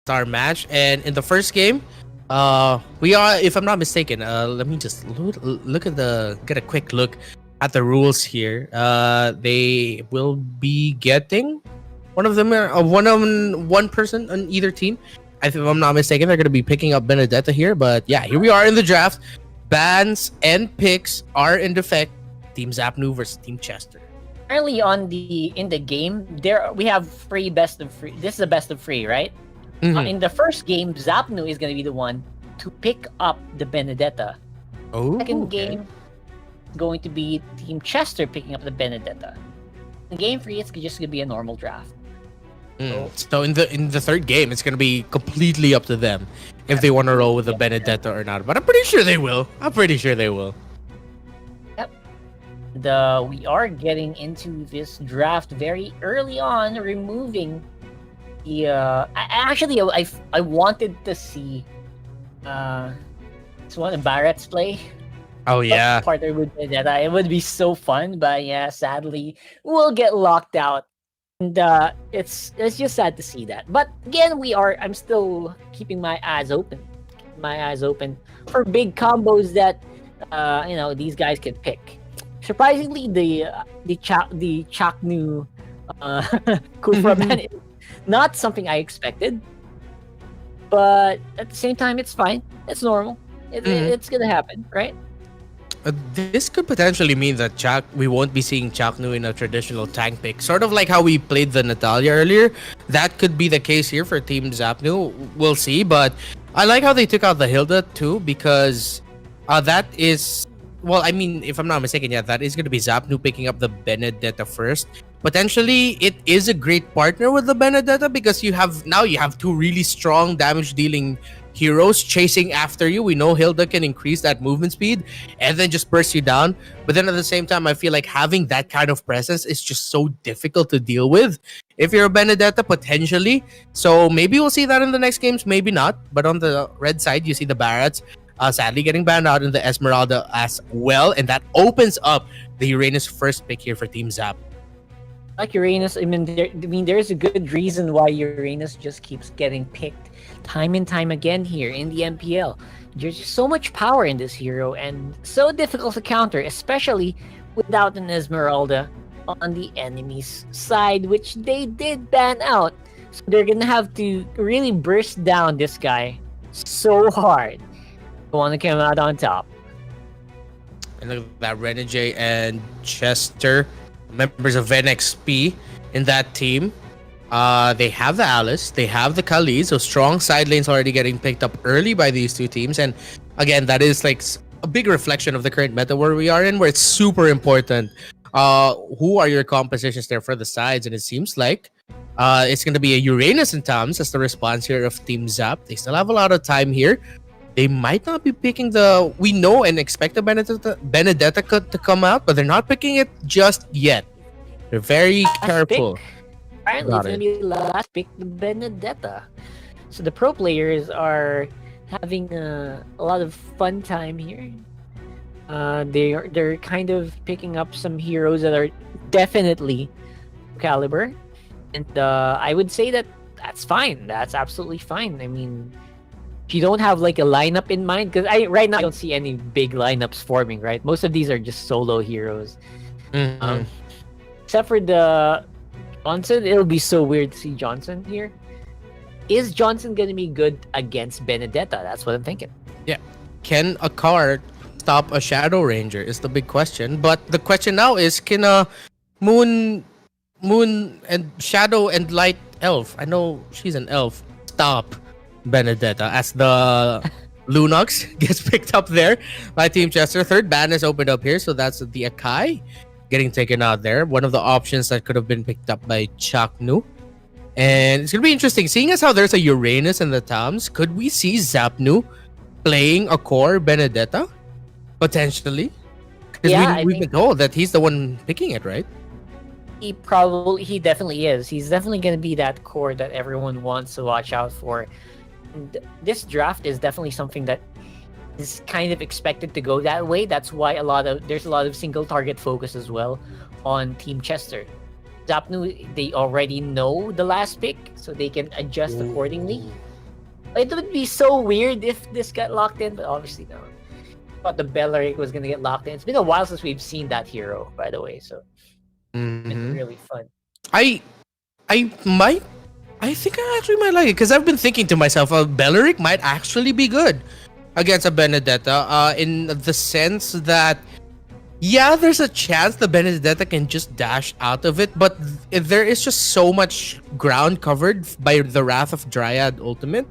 star match. And in the first game, we are, if I'm not mistaken, let me just look at get a quick look at the rules here. They will be getting one of them, one person on either team. If I'm not mistaken, they're going to be picking up Benedetta here. But yeah, here we are in the draft. Bans and picks are in effect. Team Z4pnu versus Team Chester. Early on in the game, we have free best of free. This is a best of free, right? Mhm. In the first game, Z4pnu is going to be the one to pick up the Benedetta. Oh, Second okay. game, going to be Team Chester picking up the Benedetta. In game 3, it's just going to be a normal draft. So in the third game, it's gonna be completely up to them if they want to roll with a Benedetta or not. But I'm pretty sure they will. Yep. We are getting into this draft very early on, removing the. I wanted to see. It's one of Barrett's play. Oh yeah. Partner with Benedetta. It would be so fun, but yeah, sadly, we'll get locked out. And it's just sad to see that. But again, I'm still keeping my eyes open. For big combos that these guys can pick. Surprisingly, the Z4pnu Kufra ban is not something I expected. But at the same time, it's fine. It's normal. It's gonna happen, right? This could potentially mean that we won't be seeing Z4pnu in a traditional tank pick. Sort of like how we played the Natalia earlier. That could be the case here for Team Z4pnu. We'll see. But I like how they took out the Hilda too, because that is... Well, I mean, if I'm not mistaken, yeah, that is going to be Z4pnu picking up the Benedetta first. Potentially, it is a great partner with the Benedetta because you have two really strong damage-dealing heroes chasing after you. We know Hilda can increase that movement speed and then just burst you down. But then at the same time, I feel like having that kind of presence is just so difficult to deal with if you're a Benedetta, potentially. So maybe we'll see that in the next games, maybe not. But on the red side, you see the Barretts sadly getting banned out in the Esmeralda as well. And that opens up the Uranus first pick here for Team Z4pnu. Like Uranus, I mean, there's a good reason why Uranus just keeps getting picked time and time again here in the MPL. There's just so much power in this hero and so difficult to counter, especially without an Esmeralda on the enemy's side, which they did ban out. So they're gonna have to really burst down this guy so hard. The one that came out on top. And look at that, Renegade and Chester, members of NXP in that team. They have the Alice, they have the Kali, so strong side lanes already getting picked up early by these two teams. And again, that is like a big reflection of the current meta where we are in, where it's super important. Who are your compositions there for the sides? And it seems like it's going to be a Uranus and Tams as the response here of Team Z4pnu. They still have a lot of time here. They might not be picking we know and expect the Benedetta to come out, but they're not picking it just yet. They're very careful. Pick. Apparently, it's going to be the last pick, the Benedetta. So the pro players are having a lot of fun time here. They're kind of picking up some heroes that are definitely caliber. And I would say that's fine. That's absolutely fine. I mean... If you don't have like a lineup in mind, because right now I don't see any big lineups forming, right? Most of these are just solo heroes. Except for the Johnson, it'll be so weird to see Johnson here. Is Johnson gonna be good against Benedetta? That's what I'm thinking. Yeah. Can a card stop a Shadow Ranger is the big question. But the question now is, can a Moon and Shadow and Light Elf, I know she's an elf, stop Benedetta as the Lunox gets picked up there by Team Chester. Third ban is opened up here, so that's the Akai getting taken out there. One of the options that could have been picked up by Z4pnu. And it's going to be interesting. Seeing as how there's a Uranus in the Tams, could we see Z4pnu playing a core Benedetta? Potentially. Because we've been told that he's the one picking it, right? He definitely is. He's definitely going to be that core that everyone wants to watch out for. And this draft is definitely something that is kind of expected to go that way. That's why there's a lot of single target focus as well on Team Chester. Z4pnu, they already know the last pick, so they can adjust accordingly. It would be so weird if this got locked in, but obviously no. Thought the Belleric was gonna get locked in. It's been a while since we've seen that hero, by the way, so it's been Mhm. really fun. I I might. I think I actually might like it because I've been thinking to myself, Belleric might actually be good against a Benedetta. In the sense that, yeah, there's a chance the Benedetta can just dash out of it, but there is just so much ground covered by the Wrath of Dryad ultimate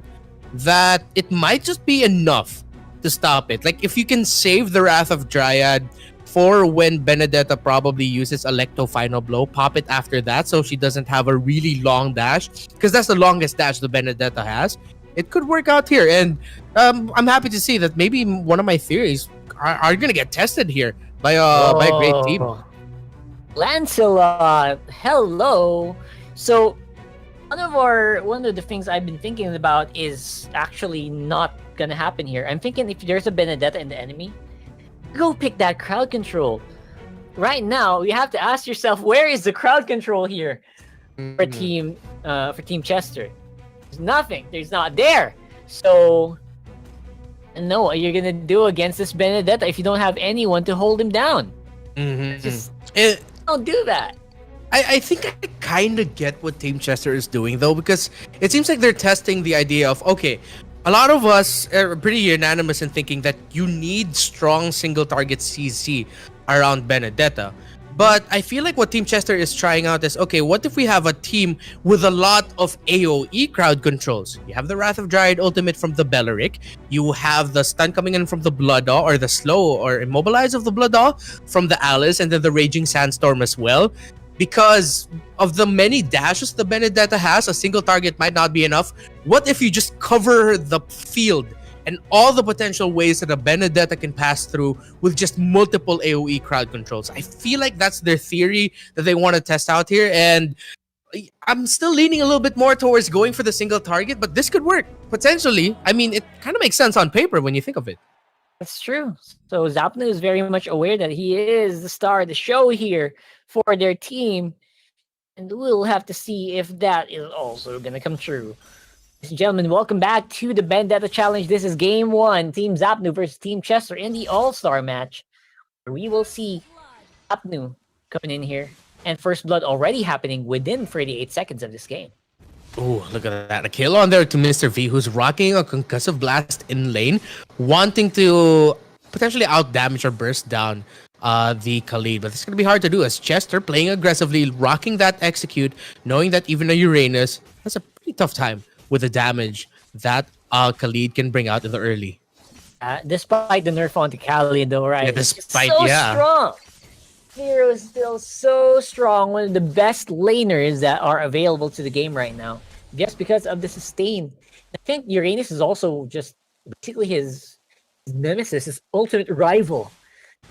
that it might just be enough to stop it. Like, if you can save the Wrath of Dryad for when Benedetta probably uses Electo Final Blow, pop it after that so she doesn't have a really long dash, because that's the longest dash the Benedetta has. It could work out here, and I'm happy to see that maybe one of my theories are going to get tested here by a great team. Oh, Lancelot, hello. So one of the things I've been thinking about is actually not gonna happen here. I'm thinking if there's a Benedetta in the enemy, go pick that crowd control. Right now, you have to ask yourself, where is the crowd control here for Team Chester? There's nothing. There's not there. So, know what you're gonna do against this Benedetta if you don't have anyone to hold him down. Just don't do that. I think I kind of get what Team Chester is doing, though, because it seems like they're testing the idea of, okay, a lot of us are pretty unanimous in thinking that you need strong single target CC around Benedetta. But I feel like what Team Chester is trying out is, okay, what if we have a team with a lot of AoE crowd controls? You have the Wrath of Dryad ultimate from the Belleric. You have the stun coming in from the Bloodaw, or the slow or immobilize of the Bloodaw from the Alice, and then the Raging Sandstorm as well. Because of the many dashes the Benedetta has, a single target might not be enough. What if you just cover the field and all the potential ways that a Benedetta can pass through with just multiple AoE crowd controls? I feel like that's their theory that they want to test out here, and I'm still leaning a little bit more towards going for the single target, but this could work, potentially. I mean, it kind of makes sense on paper when you think of it. That's true. So Z4pnu is very much aware that he is the star of the show here for their team, and we'll have to see if that is also going to come true. Ladies and gentlemen, welcome back to the Benedetta Challenge. This is Game 1, Team Z4pnu versus Team Chester in the All-Star match, where we will see Z4pnu coming in here, and First Blood already happening within 38 seconds of this game. Oh, look at that. A kill on there to Mr. V, who's rocking a concussive blast in lane, wanting to potentially out-damage or burst down the Khalid. But it's going to be hard to do as Chester playing aggressively, rocking that execute, knowing that even a Uranus has a pretty tough time with the damage that Khalid can bring out in the early. Despite the nerf onto Khalid, though, right? Yeah, despite, so yeah. strong. Hero is still so strong, one of the best laners that are available to the game right now, just because of the sustain. I think Uranus is also just basically his nemesis, his ultimate rival.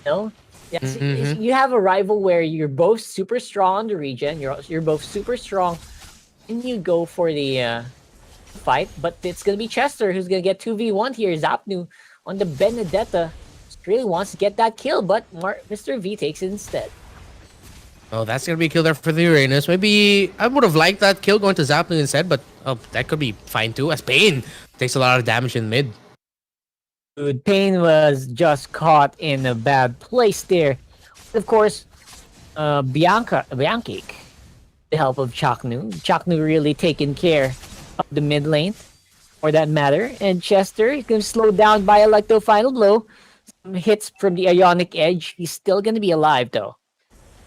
You know, yes, you have a rival where you're both super strong on the regen, you're both super strong, and you go for the fight, but it's gonna be Chester who's gonna get 2v1 here. Z4pnu on the Benedetta really wants to get that kill, but Mr. V takes it instead. Oh, that's going to be a kill there for the Uranus. Maybe I would have liked that kill going to Z4pnu instead, but that could be fine too, as Pain takes a lot of damage in mid. Dude, Pain was just caught in a bad place there. Of course, Bianchi, the help of Z4pnu. Z4pnu really taking care of the mid lane, for that matter. And Chester is going to slow down by Electo Final Blow. Some hits from the Ionic Edge. He's still going to be alive, though.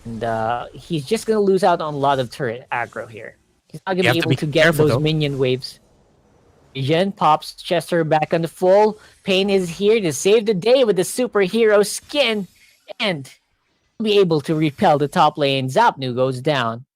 And he's just going to lose out on a lot of turret aggro here. He's not going to be able to get those minion waves. Regen pops Chester back on the full. Pain is here to save the day with the superhero skin. And be able to repel the top lane. Z4pnu goes down.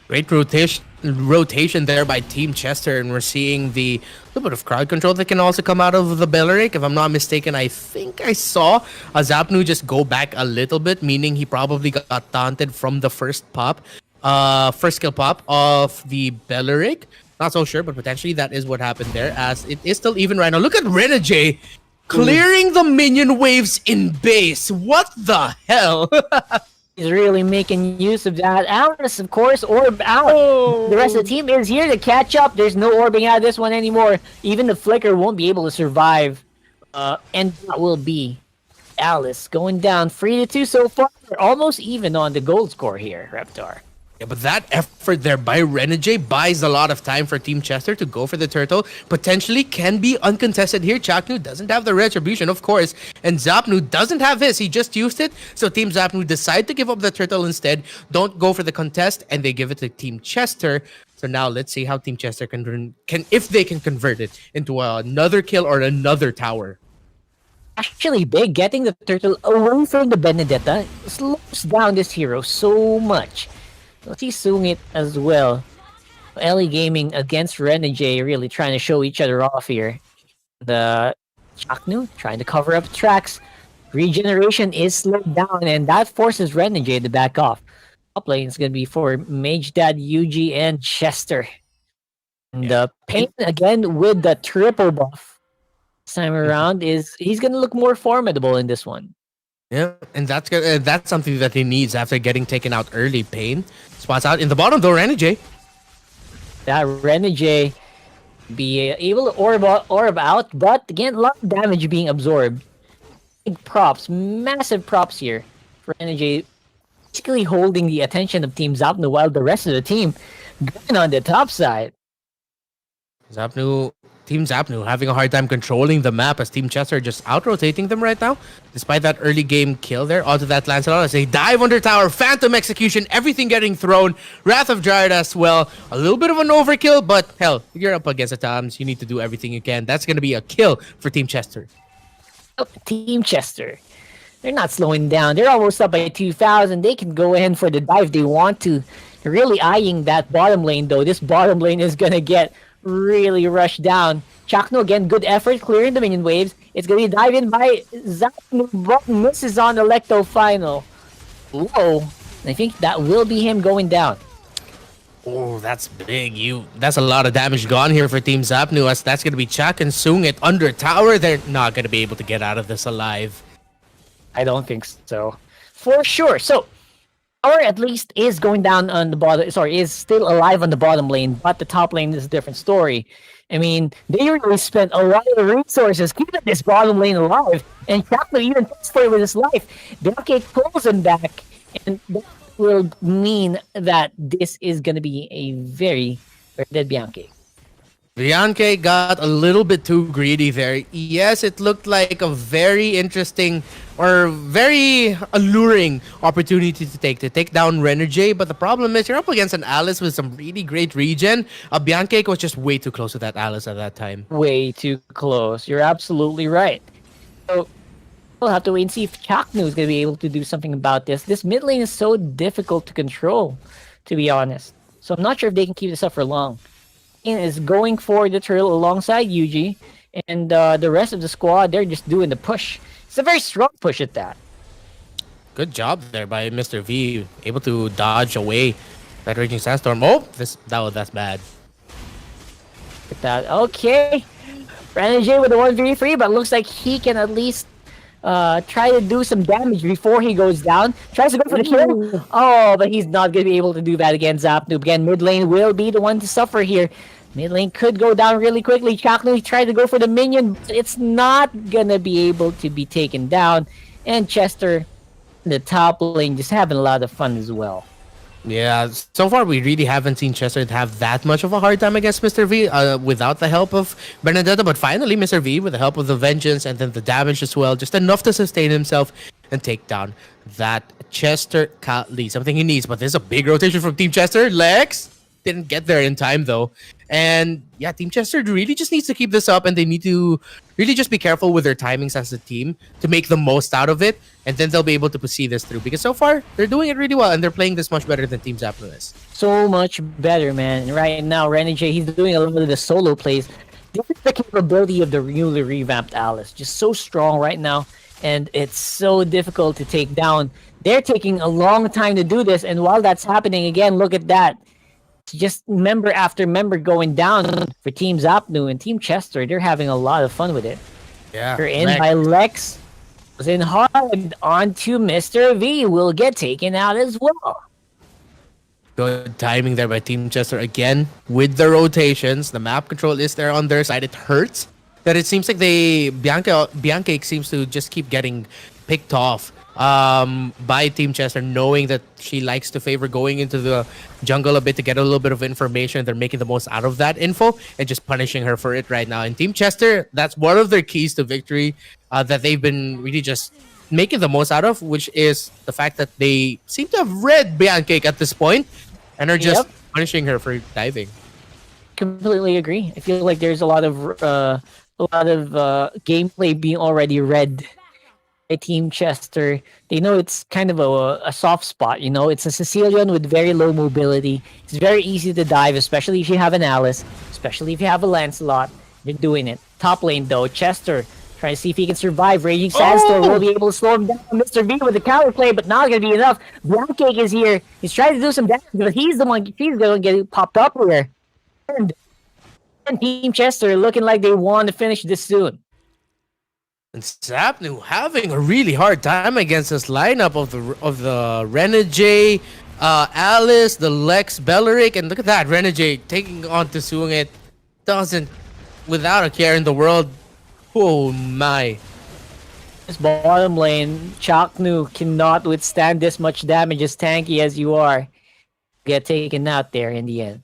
Great rotation there by Team Chester, and we're seeing the little bit of crowd control that can also come out of the Belleric. If I'm not mistaken, I think I saw a Z4pnu just go back a little bit, meaning he probably got taunted from the first skill pop of the Belleric. Not so sure, but potentially that is what happened there, as it is still even right now. Look at Renegade clearing the minion waves in base. What the hell? He's really making use of that. Alice, of course, orb out. The rest of the team is here to catch up. There's no orbing out of this one anymore. Even the flicker won't be able to survive. And that will be Alice going down 3-2 so far. We're almost even on the gold score here, Reptar. Yeah, but that effort there by Renegade buys a lot of time for Team Chester to go for the turtle. Potentially can be uncontested here. Chaknu doesn't have the retribution, of course, and Z4pnu doesn't have his. He just used it. So Team Z4pnu decide to give up the turtle instead. Don't go for the contest, and they give it to Team Chester. So now let's see how Team Chester can if they can convert it into another kill or another tower. Actually big, getting the turtle away from the Benedetta slows down this hero so much. Let's see Sungit as well. Ellie Gaming against Renegade really trying to show each other off here. The Chaknu trying to cover up tracks. Regeneration is slowed down and that forces Renegade to back off. Top lane is going to be for Mage Dad, Yuji, and Chester. And the Pain again with the triple buff this time around he's going to look more formidable in this one. Yeah, and that's something that he needs after getting taken out early. Pain spots out in the bottom though. Renegade. That Renegade be able to orb out, but again, a lot of damage being absorbed. Big props, massive props here for Renegade, basically holding the attention of Team Z4pnu while the rest of the team going on the top side. Team Z4pnu having a hard time controlling the map as Team Chester just out-rotating them right now. Despite that early game kill there, onto that Lancelot as they dive under tower, Phantom Execution, everything getting thrown. Wrath of Dryad as well. A little bit of an overkill, but hell, you're up against the Toms. You need to do everything you can. That's going to be a kill for Team Chester. Oh, Team Chester. They're not slowing down. They're almost up by 2,000. They can go in for the dive they want to. They're really eyeing that bottom lane, though. This bottom lane is going to get really rushed down. Chaknu again, good effort clearing the minion waves. It's gonna be dive in by Z4pnu, but misses on Electo final. Whoa, I think that will be him going down. Oh, that's big. That's a lot of damage gone here for Team Z4pnu as that's gonna be Chak and Sungit under tower. They're not gonna be able to get out of this alive. I don't think so. For sure. So Tower at least is going down on the bottom. Sorry, is still alive on the bottom lane, but the top lane is a different story. I mean, they really spent a lot of resources keeping this bottom lane alive, and Chaknu even takes for it with his life. Bianca pulls him back, and that will mean that this is going to be a very dead Bianca. Bianca got a little bit too greedy there. Yes, it looked like a very interesting or very alluring opportunity to take down Renegade, but the problem is you're up against an Alice with some really great regen. Bianca was just way too close to that Alice at that time. Way too close. You're absolutely right. So we'll have to wait and see if Chaknu is going to be able to do something about this. This mid lane is so difficult to control, to be honest. So I'm not sure if they can keep this up for long. Is going for the turtle alongside Yuji, and the rest of the squad, they're just doing the push. It's a very strong push at that. Good job there by Mr. V, able to dodge away that Raging Sandstorm. Oh, that's bad. Look at that. Okay. Renegade with the 1v3, but looks like he can at least try to do some damage before he goes down. Tries to go for the kill. Oh, but he's not going to be able to do that against Z4pnu. Again, mid lane will be the one to suffer here. Mid lane could go down really quickly. Chaknu tried to go for the minion, but it's not going to be able to be taken down. And Chester, the top lane, just having a lot of fun as well. Yeah, so far we really haven't seen Chester have that much of a hard time against Mr. V without the help of Benedetta, but finally Mr. V with the help of the Vengeance and then the damage as well, just enough to sustain himself and take down that Chester Kali, something he needs, but there's a big rotation from Team Chester. Lex didn't get there in time though. And yeah, Team Chester really just needs to keep this up, and they need to really just be careful with their timings as a team to make the most out of it, and then they'll be able to see this through, because so far they're doing it really well and they're playing this much better than Team Z4pnu is. So much better, man. Right now, Renegade, he's doing a little bit of the solo plays. This is the capability of the newly revamped Alice. Just so strong right now, and it's so difficult to take down. They're taking a long time to do this, and while that's happening, again, look at that. Just member after member going down for Team Z4pnu and Team Chester. They're having a lot of fun with it. Yeah. They're in by Lex. In hard onto Mr. V will get taken out as well. Good timing there by Team Chester again with the rotations. The map control is there on their side. It hurts that it seems like Bianca seems to just keep getting picked off by Team Chester, knowing that she likes to favor going into the jungle a bit to get a little bit of information. They're making the most out of that info and just punishing her for it right now. And Team Chester, that's one of their keys to victory that they've been really just making the most out of, which is the fact that they seem to have read Bianca at this point and are just Yep. punishing her for diving. Completely agree. I feel like there's a lot of gameplay being already read by Team Chester. They know it's kind of a soft spot. It's a Sicilian with very low mobility. It's very easy to dive, especially if you have an Alice, especially if you have a Lancelot. They're doing it. Top lane though, Chester trying to see if he can survive. Raging Sandstorm will be able to slow him down. Mr. V with the counter play, but not gonna be enough. Blackcake is here. He's trying to do some damage, but he's gonna get popped up here. And Team Chester looking like they want to finish this soon. And Z4pnu having a really hard time against this lineup of the Renegade, Alice, the Lex, Belleric, and look at that Renegade taking on Tsuing it doesn't without a care in the world. Oh my! This bottom lane, Chaknu cannot withstand this much damage as tanky as you are. Get taken out there in the end.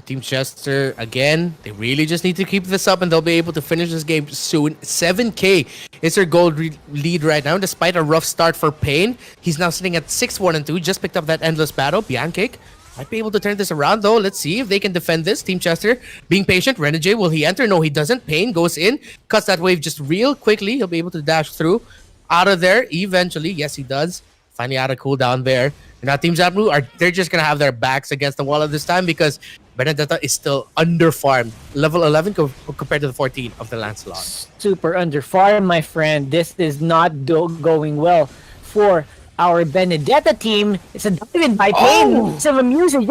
Team Chester again. They really just need to keep this up, and they'll be able to finish this game soon. 7K is their gold lead right now, despite a rough start for Pain. He's now sitting at 6-1-2. Just picked up that endless battle. Bianca might be able to turn this around though. Let's see if they can defend this. Team Chester being patient. Renegade, will he enter? No, he doesn't. Pain goes in, cuts that wave just real quickly. He'll be able to dash through out of there eventually. Yes, he does. Finally out of cooldown there. And now Team Z4pnu they're just gonna have their backs against the wall at this time because Benedetta is still underfarmed. Level 11 compared to the 14 of the Lancelot. Super under farm, my friend. This is not going well for our Benedetta team. It's a dive by Pain. Some music.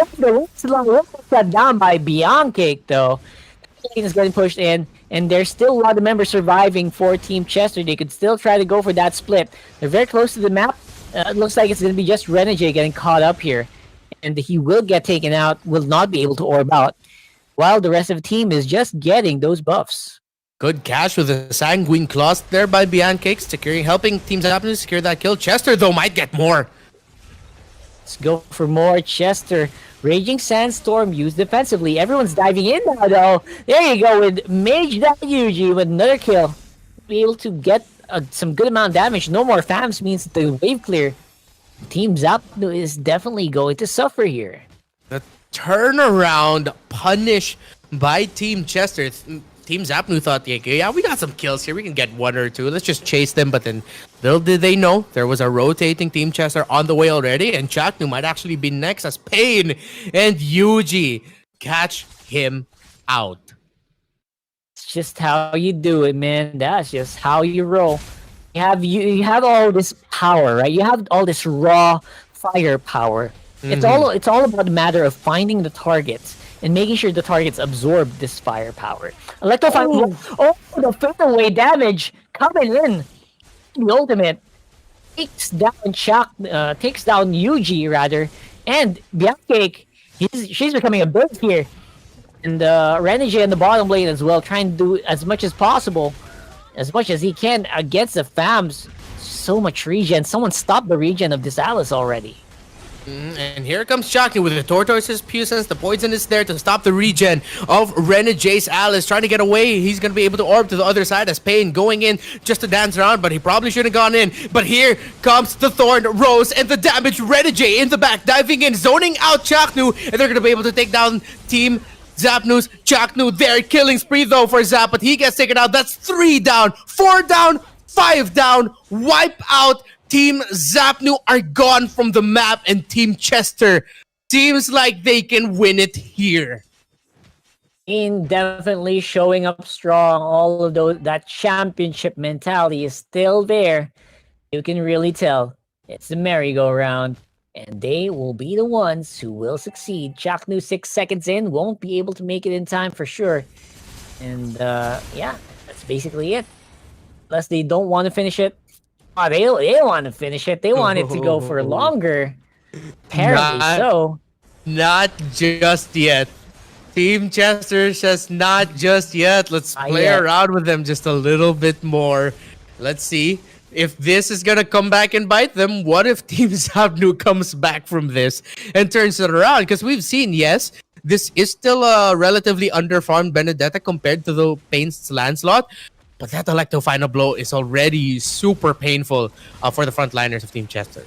Shut down by Bianca, though. Pain is getting pushed in, and there's still a lot of members surviving for Team Chester. They could still try to go for that split. They're very close to the map. It looks like it's going to be just Renegade getting caught up here. And he will get taken out, will not be able to orb out, while the rest of the team is just getting those buffs. Good catch with a Sanguine Claws there by Bianca, helping Team Z4pnu secure that kill. Chester, though, might get more. Let's go for more Chester. Raging Sandstorm used defensively. Everyone's diving in now, though. There you go with Mage Yuji with another kill. Be able to get some good amount of damage. No more FAMs means the wave clear. Team Z4pnu is definitely going to suffer here. The turnaround punish by Team Chester. Team Z4pnu thought, yeah, we got some kills here. We can get one or two. Let's just chase them. But then little did they know there was a rotating Team Chester on the way already. And Z4pnu might actually be next as Pain and Yuji catch him out. It's just how you do it, man. That's just how you roll. You have all this power, right? You have all this raw firepower. It's all about the matter of finding the targets and making sure the targets absorb this firepower. Electrofire. The fadeaway damage coming in. The ultimate takes down Yuji rather, and Bianca. She's becoming a bird here, and Renegade in the bottom lane as well, trying to do as much as possible. As much as he can against the FAMs. So much regen. Someone stopped the regen of this Alice already. And here comes Z4pnu with the Tortoise's Puissance. The poison is there to stop the regen of Renegade's Alice. Trying to get away. He's going to be able to orb to the other side as Pain going in just to dance around. But he probably shouldn't have gone in. But here comes the Thorn Rose and the damage. Renegade in the back. Diving in. Zoning out Z4pnu. And they're going to be able to take down Team Z4pnu's Z4pnu there, killing spree though for Zap, but he gets taken out. That's 3 down, 4 down, 5 down, wipe out. Team Z4pnu are gone from the map, and Team Chester seems like they can win it here. Definitely showing up strong. All of that championship mentality is still there. You can really tell it's the merry-go-round. And they will be the ones who will succeed. Z4pnu 6 seconds in, won't be able to make it in time for sure. And yeah, that's basically it. unless they don't want to finish it. Oh, they don't want to finish it. They want it to go for Oh, longer. Apparently not so. not just yet. Team Chester says not just yet. Let's play Yet. around with them just a little bit more. Let's see if this is gonna come back and bite them. What if Team Zapnu comes back from this and turns it around? Because we've seen, yes, this is still a relatively underfarmed Benedetta compared to the Pain's Lancelot. But that Electro final blow is already super painful for the frontliners of Team Chester.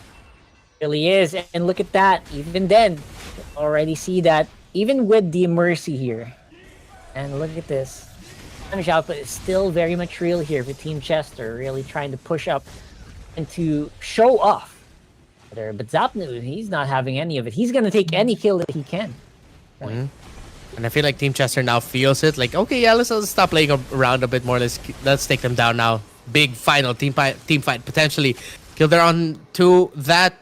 Really is. And look at that. Even then, you already see that. Even with the Mercy here. And look at this. Damage output is still very much real here for Team Chester. Really trying to push up and to show off. But Zapnu, he's not having any of it. He's going to take any kill that he can. And I feel like Team Chester now feels it. Like, okay, yeah, let's stop playing around a bit more. Let's take them down now. Big final team fight potentially. Killed on to that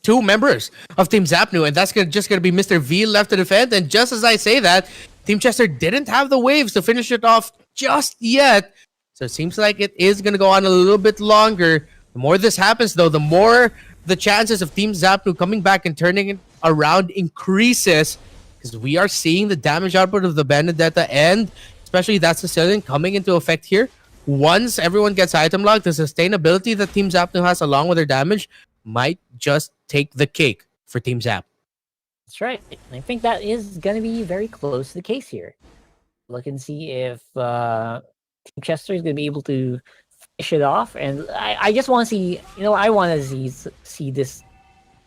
two members of Team Zapnu, and that's just gonna be Mr. V left to defend. And just as I say that, Team Chester didn't have the waves to finish it off just yet. So it seems like it is gonna go on a little bit longer. The more this happens, though, the more the chances of Team Zapnu coming back and turning it around increases. Because we are seeing the damage output of the Benedetta and especially that Sicilian coming into effect here. Once everyone gets item locked, the sustainability that Team Zapnu has along with their damage might just take the cake for Team Zap. That's right. I think that is going to be very close to the case here. Look and see if Team Chester is going to be able to finish it off. And I just want to see, I want to see this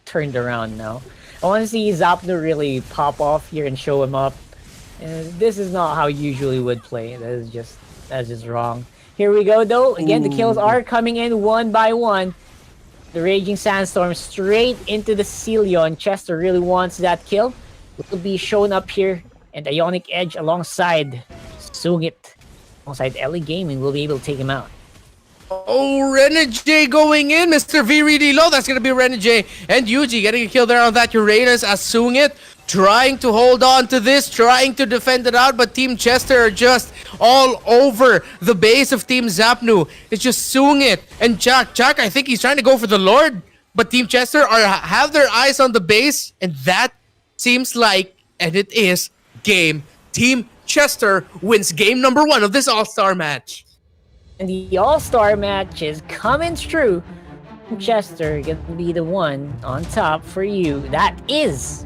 turned around now. I want to see Zapnu really pop off here and show him up. And this is not how you usually would play. That's just wrong. Here we go, though. Again, the kills are coming in one by one. The Raging Sandstorm straight into the Cecilion. Chester really wants that kill. Will be shown up here. And Ionic Edge alongside Sungit. Alongside LA Gaming will be able to take him out. Oh, Renegade going in. Mr. V really low. That's going to be Renegade. And Yuji getting a kill there on that Uranus as Sungit trying to hold on to this, trying to defend it out, but Team Chester are just all over the base of Team Zapnu. It's just Sungit and Jack. Jack, I think he's trying to go for the Lord, but Team Chester have their eyes on the base, and that seems like, and it is, game. Team Chester wins game number 1 of this All-Star match. And the All-Star match is coming true. Chester gonna be the one on top for you. That is